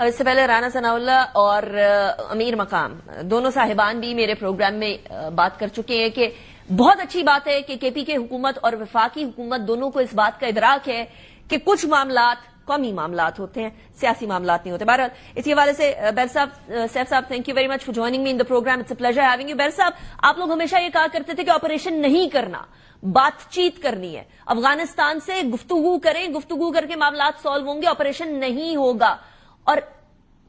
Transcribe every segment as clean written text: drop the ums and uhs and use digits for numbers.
اور اس سے پہلے رانا ثناءاللہ اور امیر مقام دونوں صاحبان بھی میرے پروگرام میں بات کر چکے ہیں کہ بہت اچھی بات ہے کہ کے پی کے حکومت اور وفاقی حکومت دونوں کو اس بات کا ادراک ہے کہ کچھ معاملات قومی معاملات ہوتے ہیں، سیاسی معاملات نہیں ہوتے. بہرحال اسی حوالے سے بیر صاحب، سیف صاحب، thank you very much for joining me in the program. It's a pleasure having you. بیر صاحب، آپ لوگ ہمیشہ یہ کہا کرتے تھے کہ آپریشن نہیں کرنا، بات چیت کرنی ہے، افغانستان سے گفتگو کریں، گفتگو کر کے معاملات سالو ہوں گے، آپریشن نہیں ہوگا. اور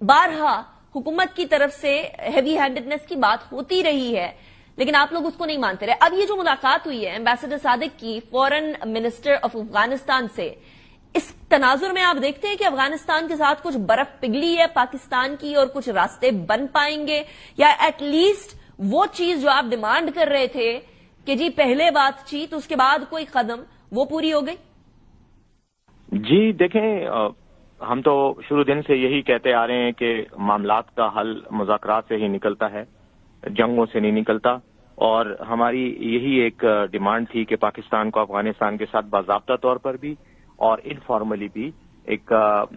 بارہا حکومت کی طرف سے ہیوی ہینڈڈنس کی بات ہوتی رہی ہے، لیکن آپ لوگ اس کو نہیں مانتے رہے. اب یہ جو ملاقات ہوئی ہے ایمبیسڈر صادق کی فورن منسٹر آف افغانستان سے، اس تناظر میں آپ دیکھتے ہیں کہ افغانستان کے ساتھ کچھ برف پگھلی ہے پاکستان کی اور کچھ راستے بن پائیں گے، یا ایٹ لیسٹ وہ چیز جو آپ ڈیمانڈ کر رہے تھے کہ جی پہلے بات چیت اس کے بعد کوئی قدم، وہ پوری ہو گئی؟ جی دیکھیں، ہم تو شروع دن سے یہی کہتے آ رہے ہیں کہ معاملات کا حل مذاکرات سے ہی نکلتا ہے، جنگوں سے نہیں نکلتا. اور ہماری یہی ایک ڈیمانڈ تھی کہ پاکستان کو افغانستان کے ساتھ باضابطہ طور پر بھی اور انفارملی بھی ایک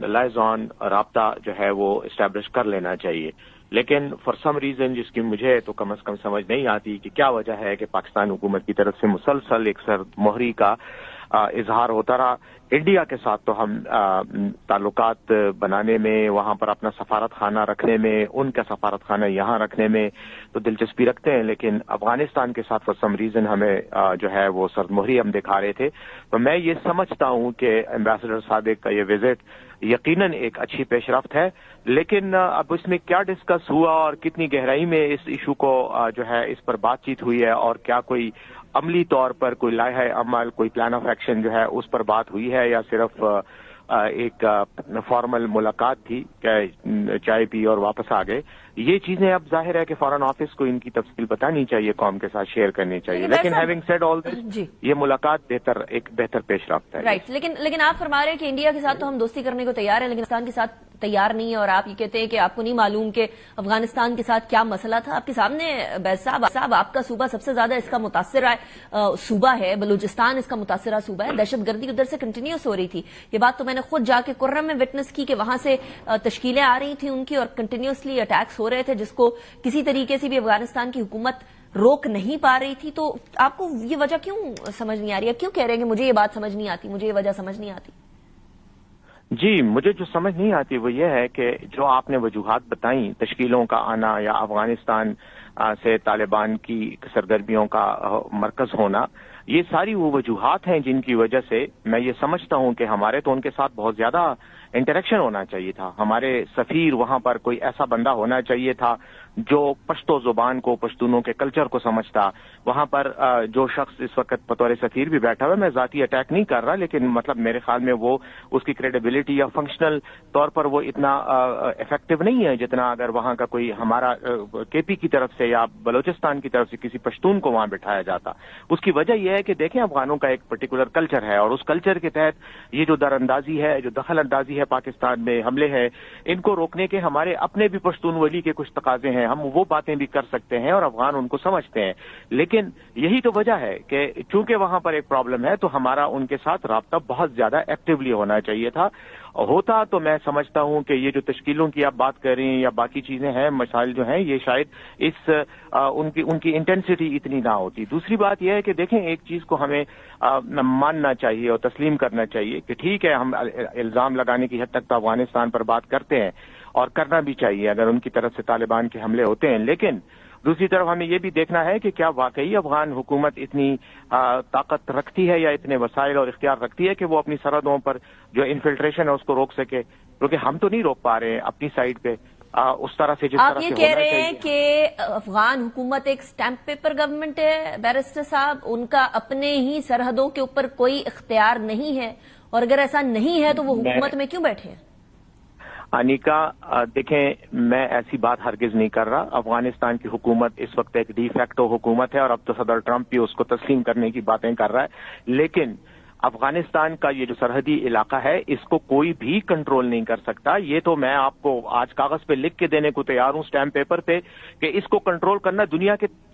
لائزون رابطہ جو ہے وہ اسٹیبلش کر لینا چاہیے. لیکن فار سم ریزن جس کی مجھے تو کم از کم سمجھ نہیں آتی کہ کیا وجہ ہے کہ پاکستان حکومت کی طرف سے مسلسل ایک سرد مہری کا اظہار ہوتا رہا. انڈیا کے ساتھ تو ہم تعلقات بنانے میں، وہاں پر اپنا سفارت خانہ رکھنے میں، ان کا سفارت خانہ یہاں رکھنے میں تو دلچسپی رکھتے ہیں، لیکن افغانستان کے ساتھ فار سم ریزن ہمیں جو ہے وہ سرد مہری ہم دکھا رہے تھے. تو میں یہ سمجھتا ہوں کہ ایمبیسڈر صادق کا یہ وزٹ یقیناً ایک اچھی پیش رفت ہے، لیکن اب اس میں کیا ڈسکس ہوا اور کتنی گہرائی میں اس ایشو کو جو ہے اس پر بات چیت ہوئی ہے، اور کیا کوئی عملی طور پر کوئی لائحہ عمل، کوئی پلان آف ایکشن جو ہے اس پر بات ہوئی ہے، یا صرف ایک فارمل ملاقات تھی کہ چائے پی اور واپس آ گئے. یہ چیزیں اب ظاہر ہے کہ فارن آفس کو ان کی تفصیل بتانی چاہیے، قوم کے ساتھ شیئر کرنی چاہیے. لیکن ہیونگ سیڈ آل دس، یہ ملاقات ایک بہتر پیش رفت ہے. رائٹ، لیکن آپ فرما رہے ہیں کہ انڈیا کے ساتھ تو ہم دوستی کرنے کو تیار ہیں، لیکن افغانستان کے ساتھ تیار نہیں ہے، اور آپ یہ کہتے ہیں کہ آپ کو نہیں معلوم کہ افغانستان کے ساتھ کیا مسئلہ تھا. آپ کے سامنے بیس صاحب آپ کا صوبہ سب سے زیادہ اس کا متاثرہ صوبہ ہے، بلوچستان اس کا متاثرہ صوبہ ہے. دہشت گردی ادھر سے کنٹینیوس ہو رہی تھی، یہ بات تو میں نے خود جا کے کرم میں وٹنس کی کہ وہاں سے تشکیلیں آ رہی تھیں ان کی اور کنٹینیوسلی اٹیکس ہو رہے تھے، جس کو کسی طریقے سے بھی افغانستان کی حکومت روک نہیں پا رہی تھی. تو آپ کو یہ وجہ کیوں سمجھ نہیں آ رہی ہے؟ کیوں کہہ رہے ہیں کہ مجھے یہ بات سمجھ نہیں آتی، مجھے یہ وجہ سمجھ نہیں آتی؟ جی مجھے جو سمجھ نہیں آتی وہ یہ ہے کہ جو آپ نے وجوہات بتائیں، تشکیلوں کا آنا یا افغانستان سے طالبان کی سرگرمیوں کا مرکز ہونا، یہ ساری وہ وجوہات ہیں جن کی وجہ سے میں یہ سمجھتا ہوں کہ ہمارے تو ان کے ساتھ بہت زیادہ انٹریکشن ہونا چاہیے تھا. ہمارے سفیر وہاں پر کوئی ایسا بندہ ہونا چاہیے تھا جو پشتو زبان کو، پشتونوں کے کلچر کو سمجھتا. وہاں پر جو شخص اس وقت بطور سفیر بھی بیٹھا ہوا ہے، میں ذاتی اٹیک نہیں کر رہا، لیکن مطلب میرے خیال میں وہ اس کی کریڈیبلٹی یا فنکشنل طور پر وہ اتنا افیکٹو نہیں ہے جتنا اگر وہاں کا کوئی ہمارا کے پی کی طرف سے یا بلوچستان کی طرف سے کسی پشتون کو وہاں بٹھایا جاتا. اس کی وجہ یہ ہے کہ دیکھیں افغانوں کا ایک پرٹیکولر کلچر ہے، اور اس کلچر کے تحت یہ جو در اندازی ہے، جو دخل اندازی ہے پاکستان میں، حملے ہیں، ان کو روکنے کے ہمارے اپنے بھی پشتون ولی کے کچھ تقاضے ہیں. ہم وہ باتیں بھی کر سکتے ہیں اور افغان ان کو سمجھتے ہیں، لیکن یہی تو وجہ ہے کہ چونکہ وہاں پر ایک پرابلم ہے تو ہمارا ان کے ساتھ رابطہ بہت زیادہ ایکٹیولی ہونا چاہیے تھا. ہوتا تو میں سمجھتا ہوں کہ یہ جو تشکیلوں کی آپ بات کر رہی ہیں یا باقی چیزیں ہیں، مسائل جو ہیں، یہ شاید ان کی انٹینسٹی اتنی نہ ہوتی. دوسری بات یہ ہے کہ دیکھیں ایک چیز کو ہمیں ماننا چاہیے اور تسلیم کرنا چاہیے کہ ٹھیک ہے، ہم الزام لگانے کی حد تک تو افغانستان پر بات کرتے ہیں اور کرنا بھی چاہیے اگر ان کی طرف سے طالبان کے حملے ہوتے ہیں، لیکن دوسری طرف ہمیں یہ بھی دیکھنا ہے کہ کیا واقعی افغان حکومت اتنی طاقت رکھتی ہے یا اتنے وسائل اور اختیار رکھتی ہے کہ وہ اپنی سرحدوں پر جو انفلٹریشن ہے اس کو روک سکے، کیونکہ ہم تو نہیں روک پا رہے ہیں اپنی سائڈ پہ اس طرح سے جس طرح سے. آپ یہ کہہ رہے ہیں کہ افغان حکومت ایک سٹیمپ پیپر گورنمنٹ ہے بیرسٹر صاحب، ان کا اپنے ہی سرحدوں کے اوپر کوئی اختیار نہیں ہے، اور اگر ایسا نہیں ہے تو وہ حکومت میں کیوں بیٹھے ہیں؟ انیکا دیکھیں، میں ایسی بات ہرگز نہیں کر رہا. افغانستان کی حکومت اس وقت ایک ڈی فیکٹو حکومت ہے اور اب تو صدر ٹرمپ بھی اس کو تسلیم کرنے کی باتیں کر رہا ہے، لیکن افغانستان کا یہ جو سرحدی علاقہ ہے اس کو کوئی بھی کنٹرول نہیں کر سکتا. یہ تو میں آپ کو آج کاغذ پہ لکھ کے دینے کو تیار ہوں، سٹیمپ پیپر پہ، کہ اس کو کنٹرول کرنا دنیا کے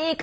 $1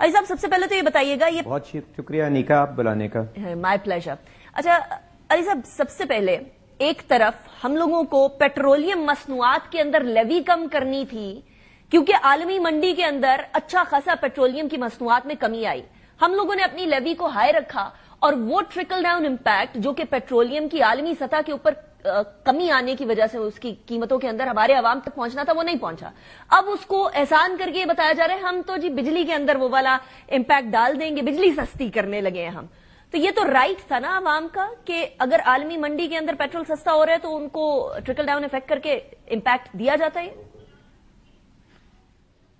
علی صاحب سب سے پہلے تو یہ بتائیے گا، یہ بہت شکریہ انیکا آپ بلانے کا. مائی پلیجر. اچھا علی صاحب، سب سے پہلے ایک طرف ہم لوگوں کو پیٹرولیم مصنوعات کے اندر لیوی کم کرنی تھی کیونکہ عالمی منڈی کے اندر اچھا خاصا پیٹرولیم کی مصنوعات میں کمی آئی. ہم لوگوں نے اپنی لیوی کو ہائی رکھا اور وہ ٹرکل ڈاؤن امپیکٹ جو کہ پیٹرولیم کی عالمی سطح کے اوپر کمی آنے کی وجہ سے اس کی قیمتوں کے اندر ہمارے عوام تک پہنچنا تھا وہ نہیں پہنچا. اب اس کو احسان کر کے بتایا جا رہا ہے ہم تو جی بجلی کے اندر وہ والا امپیکٹ ڈال دیں گے، بجلی سستی کرنے لگے ہیں ہم. تو یہ تو رائٹ تھا نا عوام کا کہ اگر عالمی منڈی کے اندر پیٹرول سستا ہو رہا ہے تو ان کو ٹرکل ڈاؤن افیکٹ کر کے امپیکٹ دیا جاتا ہے.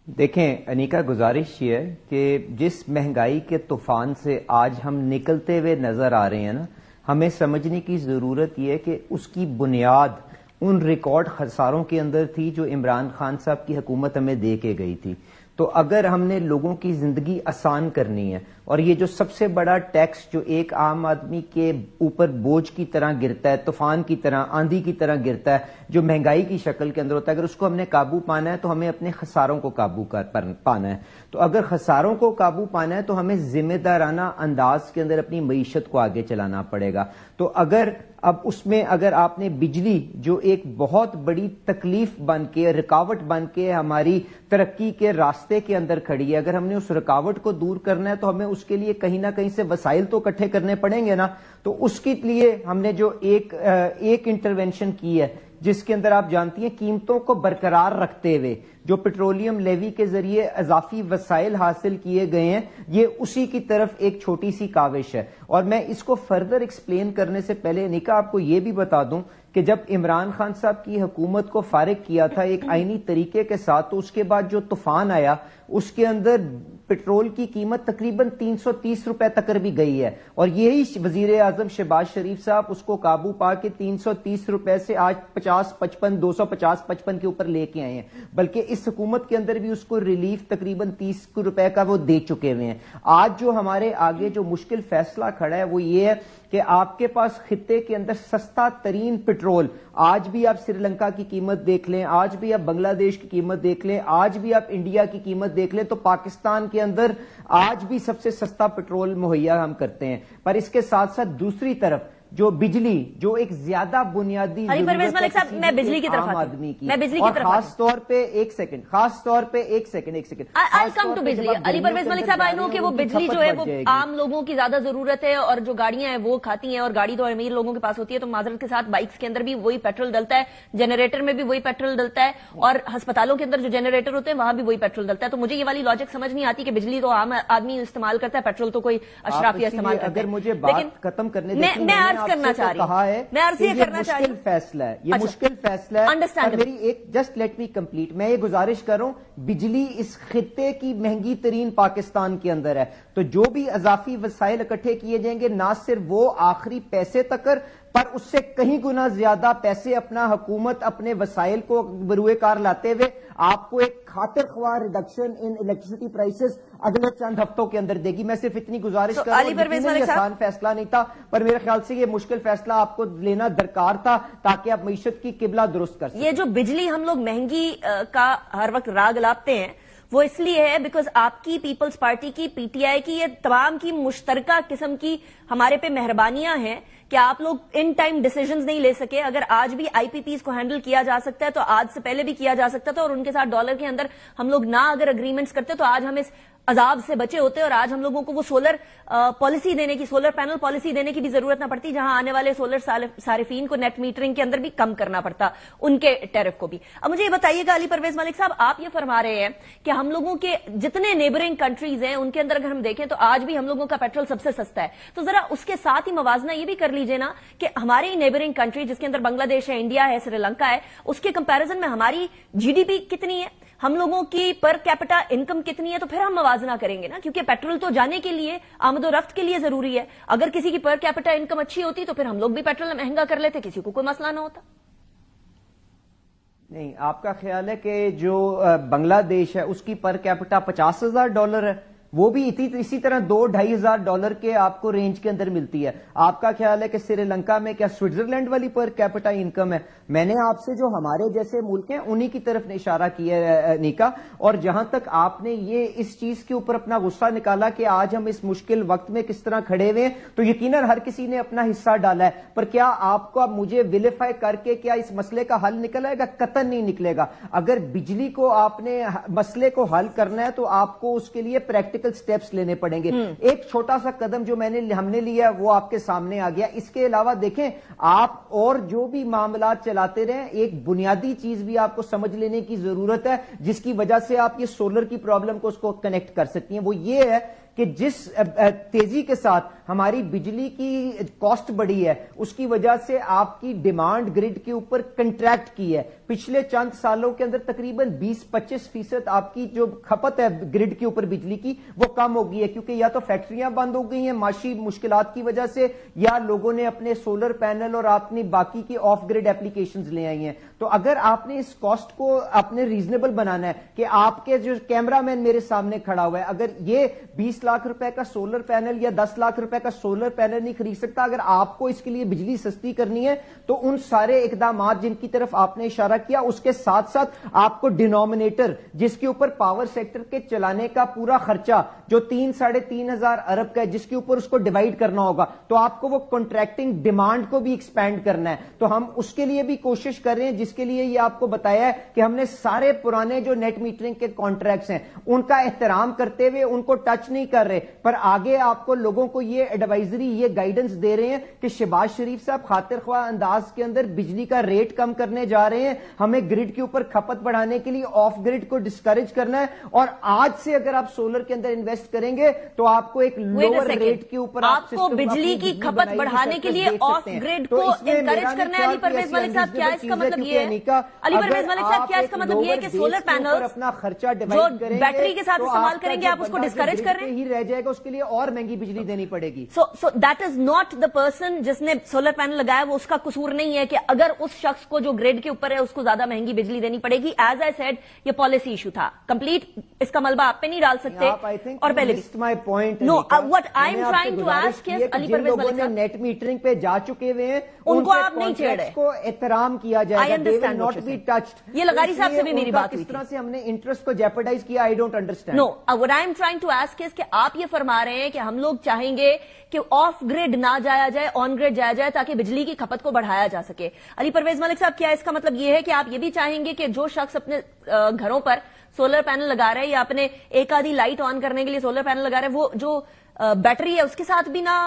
دیکھیں انیکا، گزارش یہ ہے کہ جس مہنگائی کے طوفان سے آج ہم نکلتے ہوئے نظر آ رہے ہیں نا، ہمیں سمجھنے کی ضرورت یہ ہے کہ اس کی بنیاد ان ریکارڈ خساروں کے اندر تھی جو عمران خان صاحب کی حکومت ہمیں دے کے گئی تھی. تو اگر ہم نے لوگوں کی زندگی آسان کرنی ہے، اور یہ جو سب سے بڑا ٹیکس جو ایک عام آدمی کے اوپر بوجھ کی طرح گرتا ہے، طوفان کی طرح، آندھی کی طرح گرتا ہے، جو مہنگائی کی شکل کے اندر ہوتا ہے، اگر اس کو ہم نے قابو پانا ہے تو ہمیں اپنے خساروں کو قابو پانا ہے. تو اگر خساروں کو قابو پانا ہے تو ہمیں ذمہ دارانہ انداز کے اندر اپنی معیشت کو آگے چلانا پڑے گا. تو اگر اب اس میں اگر آپ نے بجلی جو ایک بہت بڑی تکلیف بن کے، رکاوٹ بن کے ہماری ترقی کے راستے کے اندر کھڑی ہے، اگر ہم نے اس رکاوٹ کو دور کرنا ہے تو ہمیں اس کے لیے کہیں نہ کہیں سے وسائل تو اکٹھے کرنے پڑیں گے نا. تو اس کے لیے ہم نے جو ایک انٹرونشن کی ہے جس کے اندر آپ جانتی ہیں قیمتوں کو برقرار رکھتے ہوئے جو پیٹرولیم لیوی کے ذریعے اضافی وسائل حاصل کیے گئے ہیں، یہ اسی کی طرف ایک چھوٹی سی کاوش ہے. اور میں اس کو فردر ایکسپلین کرنے سے پہلے نکا آپ کو یہ بھی بتا دوں کہ جب عمران خان صاحب کی حکومت کو فارغ کیا تھا ایک آئینی طریقے کے ساتھ، تو اس کے بعد جو طوفان آیا اس کے اندر پٹرول کی قیمت تقریباً 330 روپے تک بھی گئی ہے، اور یہی وزیر اعظم شہباز شریف صاحب اس کو قابو پا کے 330 روپے سے آج 250-55 کے اوپر لے کے آئے ہیں. بلکہ اس حکومت کے اندر بھی اس کو ریلیف تقریباً 30 روپے کا وہ دے چکے ہوئے ہیں. آج جو ہمارے آگے جو مشکل فیصلہ کھڑا ہے وہ یہ ہے کہ آپ کے پاس خطے کے اندر سستا ترین پٹرول، آج بھی آپ سری لنکا کی قیمت دیکھ لیں، آج بھی آپ بنگلہ دیش کی قیمت دیکھ لیں، آج بھی آپ انڈیا کی قیمت دیکھ لیں، تو پاکستان کے اندر آج بھی سب سے سستا پٹرول مہیا ہم کرتے ہیں. پر اس کے ساتھ ساتھ دوسری طرف جو بجلی جو ایک زیادہ بنیادی پرویز ملک صاحب، میں بجلی کی طرف آدمی کی، میں بجلی کی طرف خاص طور پہ ایک سیکنڈ I'll come to بجلی. علی پرویز ملک صاحب، آئی نو کہ وہ بجلی جو ہے وہ عام لوگوں کی زیادہ ضرورت ہے اور جو گاڑیاں ہیں وہ کھاتی ہیں، اور گاڑی تو امیر لوگوں کے پاس ہوتی ہے، تو معذرت کے ساتھ بائکس کے اندر بھی وہی پیٹرول ڈلتا ہے، جنریٹر میں بھی وہی پیٹرول ڈلتا ہے، اور ہسپتالوں کے اندر جو جنریٹر ہوتے ہیں وہاں بھی وہی پیٹرول ڈلتا ہے. تو مجھے یہ والی لاجک سمجھ نہیں آتی کہ بجلی تو عام آدمی استعمال کرتا ہے، پیٹرول تو کوئی اشرافیہ استعمال کرتا ہے. اگر مجھے بات ختم کرنے دیکھیں، میں عرض کرنا چاہ رہی ہوں، میں عرض یہ کرنا چاہ رہی ہوں، فیصلہ ہے یہ مشکل فیصلہ ہے. میری ایک جسٹ لیٹ می کمپلیٹ، میں یہ گزارش کر رہا ہوں، بجلی اس خطے کی مہنگی ترین پاکستان کے اندر ہے، تو جو بھی اضافی وسائل اکٹھے کیے جائیں گے نہ صرف وہ آخری پیسے تک، پر اس سے کہیں گنا زیادہ پیسے اپنا حکومت اپنے وسائل کو بروئے کار لاتے ہوئے آپ کو ایک خاطر خواہ ریڈکشن ان الیکٹریسٹی پرائسز اگلے چند ہفتوں کے اندر دے گی. میں صرف اتنی گزارش کر رہا ہوں، یہ آسان فیصلہ نہیں تھا، پر میرے خیال سے یہ مشکل فیصلہ آپ کو لینا درکار تھا تاکہ آپ معیشت کی قبلہ درست کر سکیں. یہ جو بجلی ہم لوگ مہنگی کا ہر وقت راگ لاپتے ہیں وہ اس لیے ہے بیکاز آپ کی پیپلز پارٹی کی، پی ٹی آئی کی، یہ تمام کی مشترکہ قسم کی ہمارے پہ مہربانیاں ہیں کہ آپ لوگ ان ٹائم ڈیسیجنز نہیں لے سکے. اگر آج بھی آئی پی پیز کو ہینڈل کیا جا سکتا ہے تو آج سے پہلے بھی کیا جا سکتا تھا، اور ان کے ساتھ ڈالر کے اندر ہم لوگ نہ اگر اگریمنٹس کرتے تو آج ہم اس عذاب سے بچے ہوتے، اور آج ہم لوگوں کو وہ سولر پالیسی دینے کی، سولر پینل پالیسی دینے کی بھی ضرورت نہ پڑتی، جہاں آنے والے سولر صارفین کو نیٹ میٹرنگ کے اندر بھی کم کرنا پڑتا ان کے ٹیرف کو بھی. اب مجھے یہ بتائیے گا علی پرویز ملک صاحب، آپ یہ فرما رہے ہیں کہ ہم لوگوں کے جتنے نیبرنگ کنٹریز ہیں ان کے اندر اگر ہم دیکھیں تو آج بھی ہم لوگوں کا پیٹرول سب سے سستا ہے، تو ذرا اس کے ساتھ ہی موازنہ یہ بھی کر لیجئے نا کہ ہماری نیبرنگ کنٹری جس کے اندر بنگلہ دیش ہے، انڈیا ہے، سری لنکا ہے، اس کے کمپیرزن میں ہماری جی ڈی پی کتنی ہے، ہم لوگوں کی پر کیپٹا انکم کتنی ہے، تو پھر ہم موازنہ کریں گے نا، کیونکہ پیٹرول تو جانے کے لیے، آمد و رفت کے لیے ضروری ہے. اگر کسی کی پر کیپٹا انکم اچھی ہوتی تو پھر ہم لوگ بھی پیٹرول مہنگا کر لیتے، کسی کو کوئی مسئلہ نہ ہوتا. نہیں، آپ کا خیال ہے کہ جو بنگلہ دیش ہے اس کی پر کیپٹا $50,000 ہے، وہ بھی اسی طرح $2,000-2,500 کے آپ کو رینج کے اندر ملتی ہے. آپ کا خیال ہے کہ سری لنکا میں کیا سوئٹزرلینڈ والی پر کیپٹا انکم ہے؟ میں نے آپ سے جو ہمارے جیسے ملک ہیں انہی کی طرف اشارہ کیا ہے نیکا. اور جہاں تک آپ نے یہ اس چیز کے اوپر اپنا غصہ نکالا کہ آج ہم اس مشکل وقت میں کس طرح کھڑے ہوئے ہیں, تو یقیناً ہر کسی نے اپنا حصہ ڈالا ہے, پر کیا آپ کو اب مجھے ویلیفائی کر کے کیا اس مسئلے کا حل نکل آئے گا؟ قطعاً نہیں نکلے گا. اگر بجلی کو آپ نے مسئلے کو حل کرنا ہے تو آپ کو اس کے لیے پریکٹیکل سٹیپس لینے پڑیں گے. ایک چھوٹا سا قدم جو ہم نے لیا وہ آپ کے سامنے آ گیا. اس کے علاوہ دیکھیں آپ اور جو بھی معاملات چلاتے رہیں, ایک بنیادی چیز بھی آپ کو سمجھ لینے کی ضرورت ہے جس کی وجہ سے آپ یہ سولر کی پرابلم کو اس کو کنیکٹ کر سکتی ہیں. وہ یہ ہے کہ جس تیزی کے ساتھ ہماری بجلی کی کاسٹ بڑھی ہے اس کی وجہ سے آپ کی ڈیمانڈ گریڈ کے اوپر کنٹریکٹ کی ہے. پچھلے چند سالوں کے اندر تقریباً 20-25% آپ کی جو کھپت ہے گریڈ کے اوپر بجلی کی وہ کم ہو گئی ہے, کیونکہ یا تو فیکٹریاں بند ہو گئی ہیں معاشی مشکلات کی وجہ سے, یا لوگوں نے اپنے سولر پینل اور اپنی باقی کی آف گریڈ اپلیکیشنز لے آئی ہیں. تو اگر آپ نے اس کاسٹ کو اپنے ریزنیبل بنانا ہے کہ آپ کے جو کیمرہ مین میرے سامنے کھڑا ہوا ہے, اگر یہ 20 لاکھ روپے کا سولر پینل یا 10 لاکھ روپے کا سولر پینل نہیں خرید سکتا, اگر آپ کو اس کے لیے بجلی سستی کرنی ہے تو ان سارے اقدامات جن کی طرف آپ نے اشارہ کیا اس کے ساتھ ساتھ آپ کو ڈینومینیٹر جس کے اوپر پاور سیکٹر کے چلانے کا پورا خرچہ جو 3-3.5 ارب کا ہے جس کے اوپر اس کو ڈیوائڈ کرنا ہوگا, تو آپ کو وہ کنٹریکٹنگ ڈیمانڈ کو بھی ایکسپینڈ کرنا ہے. تو ہم اس کے لیے بھی کوشش کر رہے ہیں جس کے لیے یہ آپ کو بتایا ہے کہ ہم نے سارے پرانے جو نیٹ میٹرنگ کے کانٹریکٹس ہیں ان کا احترام کرتے ہوئے ان کو ٹچ نہیں کر رہے, پر آگے آپ کو لوگوں کو یہ ایڈوائزری یہ گائیڈنس دے رہے ہیں کہ شہباز شریف صاحب خاطر خواہ انداز کے اندر بجلی کا ریٹ کم کرنے جا رہے ہیں, ہمیں گرڈ کے اوپر کھپت بڑھانے کے لیے آف گرڈ کو ڈسکریج کرنا ہے, اور آج سے اگر آپ سولر کے اندر انویسٹ کریں گے تو آپ کو ایک لوور ریٹ کے اوپر آپ کو بجلی کی کھپت بڑھانے کے لیے آف گرڈ کو انکریج کرنا ہے. علی پرویز ملک صاحب کیا اس کا مطلب یہ ہے, علی پرویز ملک صاحب کیا اس کا مطلب یہ ہے کہ سولر پینل اپنا خرچہ جو بیٹری کے ساتھ استعمال کریں گے آپ اس کو ڈسکریج کر رہے ہیں؟ ہی رہ جائے گا, اس کے لیے اور مہنگی بجلی دینی پڑے گی. So that is not the person جس نے سولر پینل لگایا, وہ اس کا قصور نہیں ہے کہ اگر اس شخص کو جو گریڈ کے اوپر ہے اس کو زیادہ مہنگی بجلی دینی پڑے گی. ایز آئی سیڈ یہ پالیسی ایشو تھا, کمپلیٹ اس کا ملبہ آپ پہ نہیں ڈال سکتے. اور پہلے no what I am trying to ask is Ali Parvez Malik صاحب نیٹ میٹرنگ پہ جا چکے ہوئے ہیں ان کو آپ نہیں چھیڑ رہے, کو احترام کیا جائے گا, ناٹ بی ٹچڈ. یہ لغاری صاحب سے بھی میری بات ہوئی کس طرح سے ہم نے انٹرسٹ کو جیپرڈائز کیا, I don't understand. No what I am trying to ask is کہ آپ یہ فرما رہے ہیں کہ ہم لوگ چاہیں گے کہ آف گریڈ نہ جایا جائے, آن گریڈ جایا جائے تاکہ بجلی کی کھپت کو بڑھایا جا سکے. علی پرویز ملک صاحب کیا اس کا مطلب یہ ہے کہ آپ یہ بھی چاہیں گے کہ جو شخص اپنے گھروں پر سولر پینل لگا رہے ہیں یا اپنے ایک آدھی لائٹ آن کرنے کے لیے سولر پینل لگا رہے ہیں, وہ جو بیٹری ہے اس کے ساتھ بھی نہ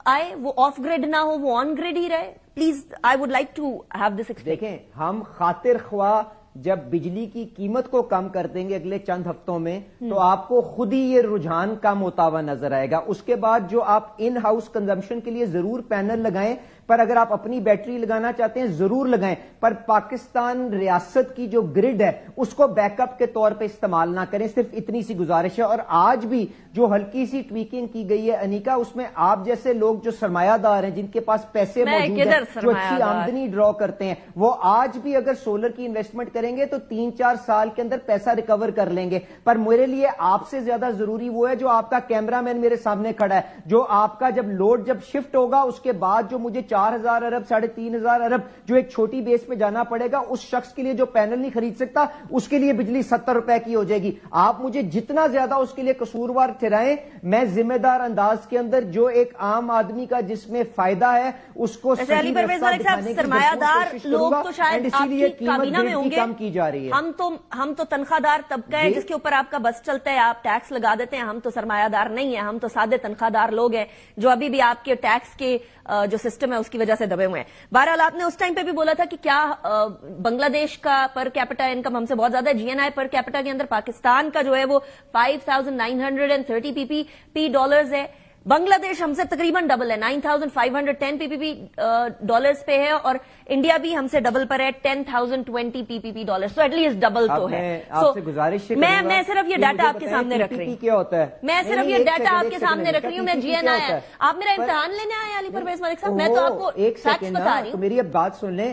آئے, وہ آف گریڈ نہ ہو, وہ آن گریڈ ہی رہے؟ Please I would like to have this explain. دیکھیں ہم خاطر خواہ جب بجلی کی قیمت کو کم کر دیں گے اگلے چند ہفتوں میں تو آپ کو خود ہی یہ رجحان کم ہوتا ہوا نظر آئے گا. اس کے بعد جو آپ ان ہاؤس کنزمپشن کے لیے ضرور پینل لگائیں, پر اگر آپ اپنی بیٹری لگانا چاہتے ہیں ضرور لگائیں, پر پاکستان ریاست کی جو گرڈ ہے اس کو بیک اپ کے طور پہ استعمال نہ کریں. صرف اتنی سی گزارش ہے. اور آج بھی جو ہلکی سی ٹویکنگ کی گئی ہے انیکا, اس میں آپ جیسے لوگ جو سرمایہ دار ہیں جن کے پاس پیسے موجود ہیں, جو اچھی آمدنی ڈرا کرتے ہیں, وہ آج بھی اگر سولر کی انویسٹمنٹ کریں گے تو 3-4 سال کے اندر پیسہ ریکور کر لیں گے. پر میرے لیے آپ سے زیادہ ضروری وہ ہے جو آپ کا کیمرہ مین میرے سامنے کھڑا ہے, جو آپ کا جب لوڈ جب شفٹ ہوگا اس کے بعد جو مجھے 4,000 ارب 3,500 ارب جو ایک چھوٹی بیس پہ جانا پڑے گا, اس شخص کے لیے جو پینل نہیں خرید سکتا اس کے لیے بجلی 70 روپے کی ہو جائے گی. آپ مجھے جتنا زیادہ اس کے لیے قصوروار ٹھہرائیں, میں ذمہ دار انداز کے اندر جو ایک عام آدمی کا جس میں فائدہ ہے اس کو علی پرویز ملک صاحب سرمایہ دار لوگ تو شاید آپ کی کابینہ میں ہوں گے, کم کی جا رہی ہے. ہم تو تنخواہ دار طبقہ ہے جس کے اوپر آپ کا بس چلتا ہے, آپ ٹیکس لگا دیتے ہیں. ہم تو سرمایہ دار نہیں ہیں, ہم تو سادے تنخواہ دار لوگ ہیں جو ابھی بھی آپ کے ٹیکس کے جو سسٹم ہے اس کی وجہ سے دبے ہوئے ہیں. بہرحال آپ نے اس ٹائم پہ بھی بولا تھا کہ کیا بنگلہ دیش کا پر کیپٹا انکم ہم سے بہت زیادہ ہے. جی این آئی پر کیپٹا کے اندر پاکستان کا جو ہے وہ 5,930 PPP ڈالرز ہے. بنگلہ دیش ہم سے تقریباً ڈبل ہے, 9,510 PPP ڈالرز پہ ہے, اور انڈیا بھی ہم سے ڈبل پر ہے 10,020 PPP ڈالرز. تو ایٹ لیسٹ ڈبل تو ہے. میں صرف یہ ڈاٹا آپ کے سامنے رکھ رہی ہوں, کیا ہوتا ہے میں صرف یہ ڈاٹا آپ کے سامنے رکھ رہی ہوں. میں جی این آئی آپ میرا امتحان لینے آئے علی پرویز ملک صاحب, میں تو آپ کو فیکٹس بتا رہی ہوں. میری اب بات سن لیں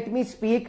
Let me speak.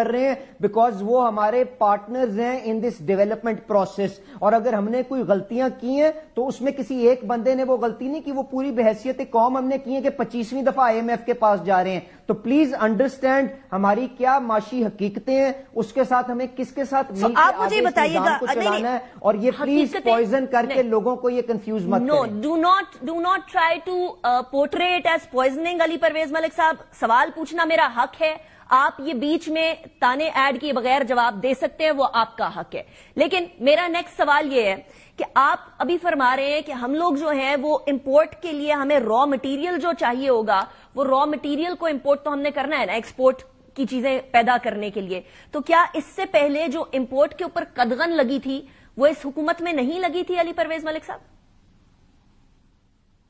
کر رہے ہیں بیکاز وہ ہمارے پارٹنرز ہیں ان دس ڈیولپمنٹ پروسیس. اور اگر ہم نے کوئی غلطیاں کی ہیں تو اس میں کسی ایک بندے نے وہ غلطی نہیں کی, وہ پوری بحیثیت قوم ہم نے کی ہے کہ 25ویں دفعہ IMF کے پاس جا رہے ہیں. تو پلیز انڈرسٹینڈ ہماری کیا معاشی حقیقتیں ہیں, اس کے ساتھ ہمیں کس کے ساتھ مل کے آپ مجھے بتائیے کو چلانا ہے, اور یہ پلیز پوائزن کر کے لوگوں کو یہ کنفیوز مت کریں. Do not try to portray it as poisoning. Ali Parvez Malik صاحب, سوال پوچھنا میرا حق ہے, آپ یہ بیچ میں تانے ایڈ کیے بغیر جواب دے سکتے ہیں, وہ آپ کا حق ہے. لیکن میرا نیکسٹ سوال یہ ہے کہ آپ ابھی فرما رہے ہیں کہ ہم لوگ جو ہیں وہ امپورٹ کے لیے ہمیں را مٹیریل جو چاہیے ہوگا, وہ را مٹیریل کو امپورٹ تو ہم نے کرنا ہے نا, ایکسپورٹ کی چیزیں پیدا کرنے کے لیے. تو کیا اس سے پہلے جو امپورٹ کے اوپر قدغن لگی تھی وہ اس حکومت میں نہیں لگی تھی علی پرویز ملک صاحب؟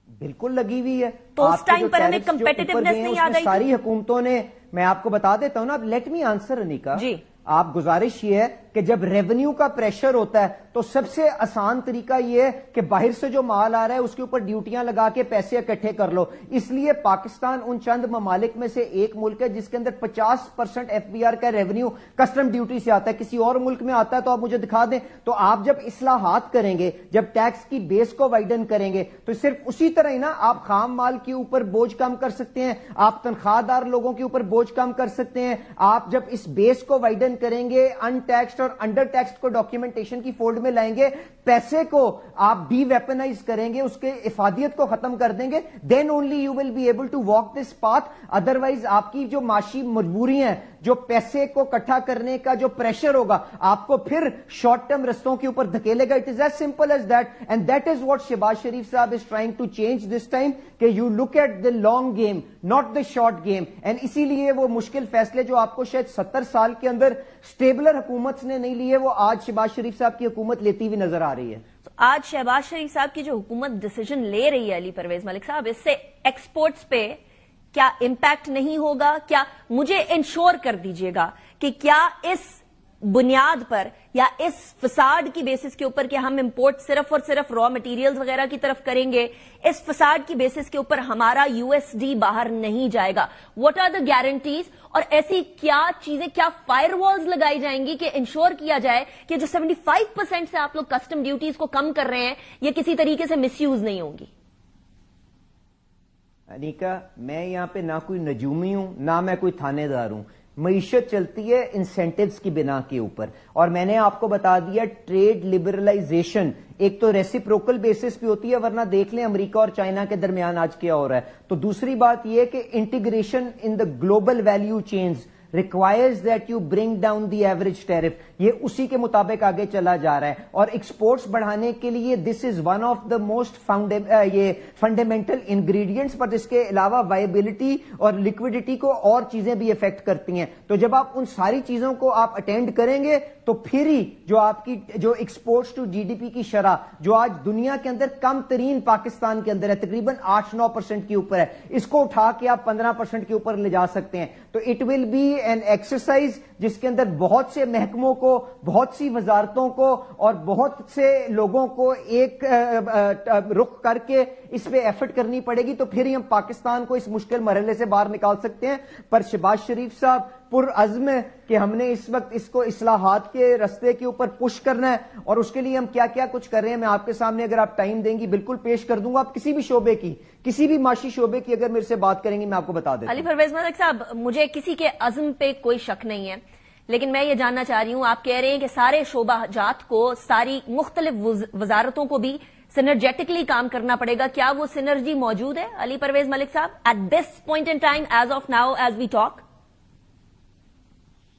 بالکل لگی ہوئی ہے. تو اس ٹائم پر ہمیں کمپیٹیٹیونیس نہیں آ رہی. ساری حکومتوں نے, میں آپ کو بتا دیتا ہوں نا, لیٹ می آنسر انیکا. جی, آپ گزارش یہ ہے کہ جب ریونیو کا پریشر ہوتا ہے تو سب سے آسان طریقہ یہ ہے کہ باہر سے جو مال آ رہا ہے اس کے اوپر ڈیوٹیاں لگا کے پیسے اکٹھے کر لو. اس لیے پاکستان ان چند ممالک میں سے ایک ملک ہے جس کے اندر 50% FBR کا ریونیو کسٹم ڈیوٹی سے آتا ہے. کسی اور ملک میں آتا ہے تو آپ مجھے دکھا دیں. تو آپ جب اصلاحات کریں گے, جب ٹیکس کی بیس کو وائڈن کریں گے, تو صرف اسی طرح ہی نا آپ خام مال کے اوپر بوجھ کم کر سکتے ہیں, آپ تنخواہ دار لوگوں کے اوپر بوجھ کم کر سکتے ہیں. آپ جب اس بیس کو وائڈن کریں گے, ان ٹیکسڈ اور انڈر ٹیکسڈ کو ڈاکیومنٹیشن کی فولڈ میں لائیں گے, پیسے کو آپ ڈی ویپنائز کریں گے, اس کے افادیت کو ختم کر دیں گے, then only you will be able to walk this path. Otherwise آپ کی جو معاشی مجبوری ہیں, جو پیسے کو اکٹھا کرنے کا جو پریشر ہوگا, آپ کو پھر شارٹ ٹرم رستوں کے اوپر دھکیلے گا. It is as simple as that, and that is what Shehbaz Sharif صاحب is trying to change this time, کہ you look at the long game not the short game. And اسی لیے وہ مشکل فیصلے جو آپ کو شاید 70 سال کے اندر اسٹیبلر حکومت نے نہیں لیے, وہ آج شہباز شریف صاحب کی حکومت لیتی ہوئی نظر آ رہی ہے. آج شہباز شریف صاحب کی جو حکومت ڈیسیجن لے رہی ہے علی پرویز ملک صاحب, اس سے ایکسپورٹس پہ کیا امپیکٹ نہیں ہوگا؟ کیا مجھے انشور کر دیجئے گا کہ کیا اس بنیاد پر یا اس فساد کی بیسس کے اوپر کہ ہم امپورٹ صرف اور صرف را مٹیریلز وغیرہ کی طرف کریں گے, اس فساد کی بیسس کے اوپر ہمارا USD باہر نہیں جائے گا؟ What are the guarantees? اور ایسی کیا چیزیں, کیا فائر والز لگائی جائیں گی کہ انشور کیا جائے کہ جو 75% سے آپ لوگ کسٹم ڈیوٹیز کو کم کر رہے ہیں یہ کسی طریقے سے مس یوز نہیں ہوں گی؟ انیکا, میں یہاں پہ نہ کوئی نجومی ہوں نہ میں کوئی تھانے دار ہوں. معیشت چلتی ہے انسینٹیوز کی بنا کے اوپر, اور میں نے آپ کو بتا دیا ٹریڈ لبرلائزیشن ایک تو ریسیپروکل بیسس پہ ہوتی ہے, ورنہ دیکھ لیں امریکہ اور چائنا کے درمیان آج کیا ہو رہا ہے. تو دوسری بات یہ کہ integration in the global value chains requires that you bring down the average tariff. یہ اسی کے مطابق آگے چلا جا رہا ہے, اور ایکسپورٹس بڑھانے کے لیے this is one of the most fundamental ingredients, پر اس کے علاوہ وائبلٹی اور liquidity کو اور چیزیں بھی افیکٹ کرتی ہیں. تو جب آپ ان ساری چیزوں کو آپ اٹینڈ کریں گے تو پھر ہی جو آپ کی جو ایکسپورٹس ٹو GDP کی شرح جو آج دنیا کے اندر کم ترین پاکستان کے اندر ہے, تقریباً 8-9% کے اوپر ہے, اس کو اٹھا کے آپ 15% کے اوپر لے جا سکتے ہیں. تو it will be an exercise جس کے اندر بہت سے محکموں کو, بہت سی وزارتوں کو اور بہت سے لوگوں کو ایک رخ کر کے اس پہ ایفرٹ کرنی پڑے گی, تو پھر ہی ہم پاکستان کو اس مشکل مرحلے سے باہر نکال سکتے ہیں. پر شہباز شریف صاحب پر عزم ہے کہ ہم نے اس وقت اس کو اصلاحات کے رستے کے اوپر پش کرنا ہے, اور اس کے لیے ہم کیا کیا کچھ کر رہے ہیں میں آپ کے سامنے اگر آپ ٹائم دیں گی بالکل پیش کر دوں گا. آپ کسی بھی شعبے کی, کسی بھی معاشی شعبے کی اگر میرے سے بات کریں گی میں آپ کو بتا دوں. علی پرویز ملک صاحب, مجھے کسی کے عزم پہ کوئی شک نہیں ہے, لیکن میں یہ جاننا چاہ رہی ہوں, آپ کہہ رہے ہیں کہ سارے شعبہ جات کو, ساری مختلف وزارتوں کو بھی سنرجیٹکلی کام کرنا پڑے گا. کیا وہ سنرجی موجود ہے علی پرویز ملک صاحب at this point in time, as of now, as we talk?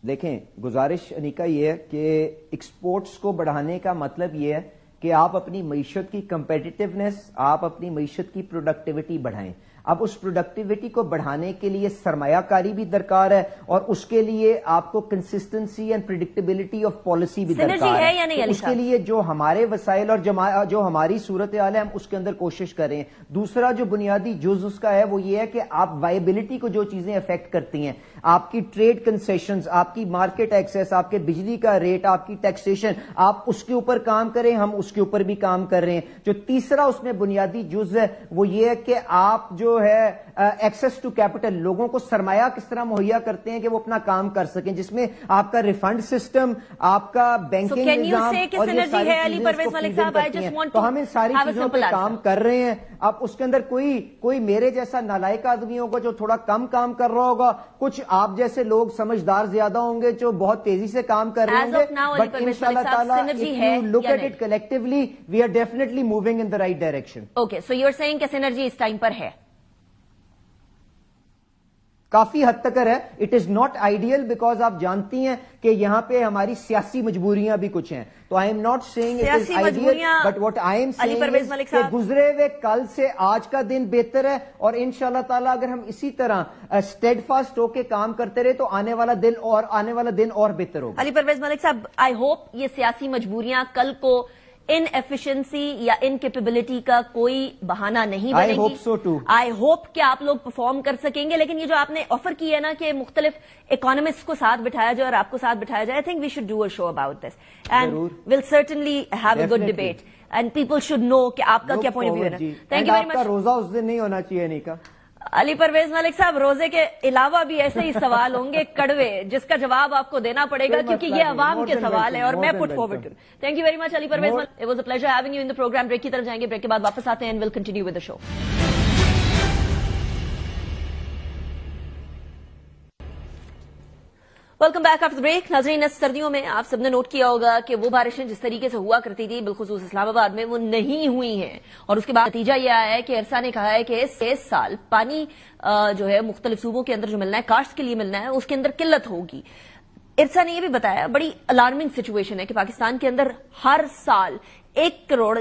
دیکھیں, گزارش انیکا یہ ہے کہ ایکسپورٹس کو بڑھانے کا مطلب یہ ہے کہ آپ اپنی معیشت کی کمپیٹیٹیونیس, آپ اپنی معیشت کی پروڈکٹیوٹی بڑھائیں. اب اس پروڈکٹیوٹی کو بڑھانے کے لیے سرمایہ کاری بھی درکار ہے, اور اس کے لیے آپ کو کنسسٹنسی اینڈ پریڈکٹیبلٹی آف پالیسی بھی درکار ہے. اس کے لیے جو ہمارے وسائل اور جو ہماری صورتحال ہے ہم اس کے اندر کوشش کریں. دوسرا جو بنیادی جز اس کا ہے وہ یہ ہے کہ آپ وائبلٹی کو جو چیزیں افیکٹ کرتی ہیں, آپ کی ٹریڈ کنسیشنز, آپ کی مارکیٹ ایکسیس, آپ کے بجلی کا ریٹ, آپ کی ٹیکسیشن, آپ اس کے اوپر کام کریں. ہم اس کے اوپر بھی کام کر رہے ہیں. جو تیسرا اس میں بنیادی جز ہے وہ یہ ہے کہ آپ جو جو ہے ایکسس ٹو کیپٹل، لوگوں کو سرمایہ کس طرح مہیا کرتے ہیں کہ وہ اپنا کام کر سکیں، جس میں آپ کا ریفنڈ سسٹم، آپ کا بینکنگ نظام اور یہ ساری چیزیں، تو ہم ان ساری چیزوں پہ کام کر رہے ہیں. اب اس کے اندر کوئی میرے جیسا نالائق آدمی ہوگا جو تھوڑا کم کام کر رہا ہوگا، کچھ آپ جیسے لوگ سمجھدار زیادہ ہوں گے جو بہت تیزی سے کام کر رہے ہوں گے. بٹ ان شاء اللہ تعالیٰ if you look at it collectively we are definitely moving in the right direction. Okay, so you're saying کہ سینرجی اس ٹائم پر ہے، کافی حد تک ہے. It is not ideal because آپ جانتی ہیں کہ یہاں پہ ہماری سیاسی مجبوریاں بھی کچھ ہیں. تو I am not seeing it as ideal but what I am seeing کہ گزرے ہوئے کل سے آج کا دن بہتر ہے، اور ان شاء اللہ تعالیٰ اگر ہم اسی طرح اسٹیڈ فاسٹ ہو کے کام کرتے رہے تو آنے والا دن اور بہتر ہوگا. علی پرویز ملک صاحب، آئی ہوپ یہ سیاسی مجبوریاں کل کو ان ایفیشنسی یا ان کیپیبلٹی کا کوئی بہانہ نہیں بنے گی. I hope so too. I hope کہ آپ لوگ پرفارم کر سکیں گے. لیکن یہ جو آپ نے آفر کی ہے نا کہ مختلف اکانومسٹ کو ساتھ بٹھایا جائے اور آپ کو ساتھ بٹھایا جائے، I think we should do a show about this and we'll certainly have a good debate and people should know کہ آپ کا کیا پوائنٹ آف ویو ہے. تھینک یو ویری مچ. آپ کا روزہ اس دن نہیں ہونا چاہیے نہیں کا. علی پرویز ملک صاحب، روزے کے علاوہ بھی ایسے ہی سوال ہوں گے کڑوے جس کا جواب آپ کو دینا پڑے گا کیونکہ یہ عوام کے سوال ہے اور میں پٹ فارورڈ کروں. Thank you very much Ali Parvez Malik. It was a pleasure having you in the program. Break کی طرف جائیں گے، بریک کے بعد واپس آتے ہیں and will continue with the show. Welcome back after break. ناظرین، اس سردیوں میں آپ سب نے نوٹ کیا ہوگا کہ وہ بارشیں جس طریقے سے ہوا کرتی تھی بالخصوص اسلام آباد میں وہ نہیں ہوئی ہیں، اور اس کے بعد نتیجہ یہ آیا ہے کہ ارسا نے کہا ہے کہ اس سال پانی جو ہے مختلف صوبوں کے اندر جو ملنا ہے، کاشت کے لیے ملنا ہے، اس کے اندر قلت ہوگی. ارسا نے یہ بھی بتایا بڑی الارمنگ سچویشن ہے کہ پاکستان کے اندر ہر سال 1.86 کروڑ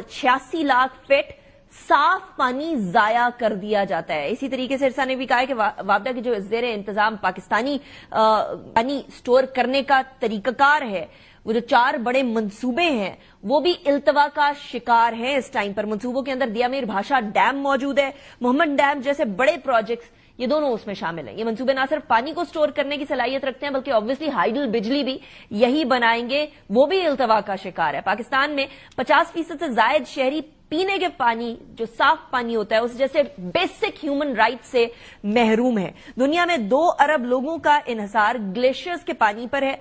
فٹ صاف پانی ضائع کر دیا جاتا ہے. اسی طریقے سے ارسا نے بھی کہا ہے کہ وابڈا کی جو زیر انتظام پاکستانی پانی سٹور کرنے کا طریقہ کار ہے، وہ جو 4 بڑے منصوبے ہیں وہ بھی التوا کا شکار ہیں اس ٹائم پر. منصوبوں کے اندر دیا میر بھاشا ڈیم موجود ہے، محمد ڈیم جیسے بڑے پروجیکٹس، یہ دونوں اس میں شامل ہیں. یہ منصوبے نہ صرف پانی کو سٹور کرنے کی صلاحیت رکھتے ہیں بلکہ obviously ہائیڈل بجلی بھی یہی بنائیں گے، وہ بھی التوا کا شکار ہے. پاکستان میں 50% سے زائد شہری پینے کے پانی جو صاف پانی ہوتا ہے اس جیسے بیسک ہیومن رائٹ سے محروم ہے. دنیا میں 2 ارب لوگوں کا انحصار گلیشیئرز کے پانی پر ہے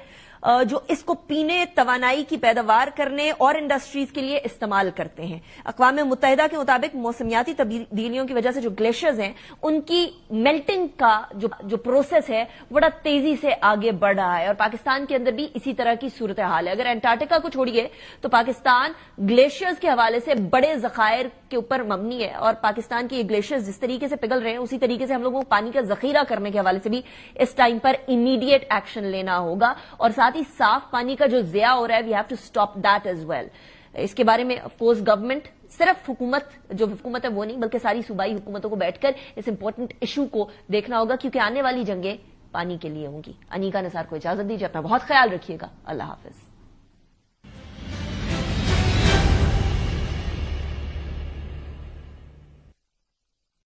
جو اس کو پینے، توانائی کی پیداوار کرنے اور انڈسٹریز کے لیے استعمال کرتے ہیں. اقوام متحدہ کے مطابق موسمیاتی تبدیلیوں کی وجہ سے جو گلیشیئرز ہیں ان کی میلٹنگ کا جو پروسیس ہے بڑا تیزی سے آگے بڑھ رہا ہے، اور پاکستان کے اندر بھی اسی طرح کی صورتحال ہے. اگر انٹارکٹیکا کو چھوڑیے تو پاکستان گلیشیئرز کے حوالے سے بڑے ذخائر کے اوپر مبنی ہے، اور پاکستان کی یہ گلیشیئرز جس طریقے سے پگھل رہے ہیں اسی طریقے سے ہم لوگوں کو پانی کا ذخیرہ کرنے کے حوالے سے بھی اس ٹائم پر امیڈیٹ ایکشن لینا ہوگا، اور ساتھ ہی صاف پانی کا جو ضیاع ہو رہا ہے we have to stop that as well. اس کے بارے میں آف کورس گورنمنٹ، صرف حکومت ہے وہ نہیں بلکہ ساری صوبائی حکومتوں کو بیٹھ کر اس امپورٹنٹ ایشو کو دیکھنا ہوگا کیونکہ آنے والی جنگیں پانی کے لیے ہوں گی. انیکا نثار کو اجازت دیجیے، اپنا بہت خیال رکھیے گا. اللہ حافظ.